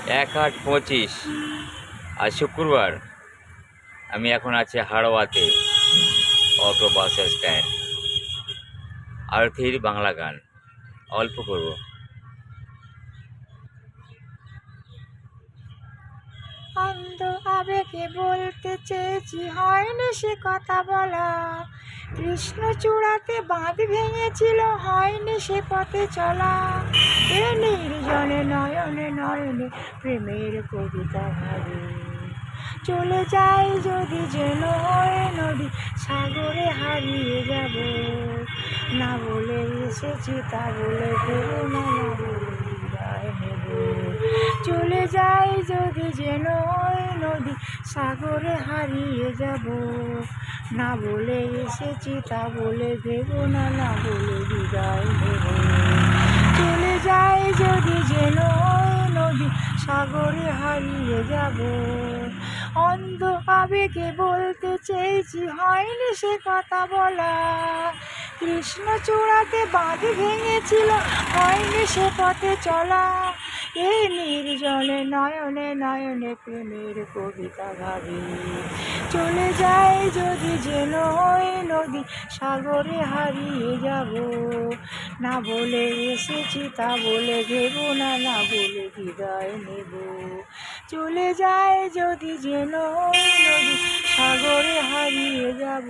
1-8-25। আজ শুক্রবার। আমি এখন আছি হাড়োয়াতে, অটো বাস স্ট্যান্ড। আরতির বাংলা গান অল্প করব। অন্ধ আবেগে বলতে চেয়েছি, হয়নি সে কথা বলা। কৃষ্ণ চূড়াতে বাঁধ ভেঙেছিল, হয়নি সে পথে চলা। এ নির্জনে নয়নে নয়নে প্রেমের কবিতা ভাবে। চলে যাই যদি যেন হয় নদী, সাগরে হারিয়ে যাব। না বলে এসেছি তা বলে ভেবো না, না বলে বিদায় নেব। চলে যাই যদি যেন হয় নদী, সাগরে হারিয়ে যাব। না বলে এসেছি তা বলে ভেবো না, না বলে বিদায় নেব। চলে যাই যদি যেন হয় নদী, সাগরে হারিয়ে যাব। অন্ধ আবেগে বলতে চেয়েছি, হয়নি সে কথা বলা। কৃষ্ণ চূড়াতে বাঁধ ভেঙেছিল, হয়নি সে পথে চলা। এই নির্জনে নয়নে নয়নে প্রেমের কবিতা ভাবি। চলে যাই যদি যেন ওই নদী, সাগরে হারিয়ে যাব। না বলে এসেছি তা বলে ভেবো না, না বলে বিদায় নেব। চলে যাই যদি যেন ওই নদী, সাগরে হারিয়ে যাব।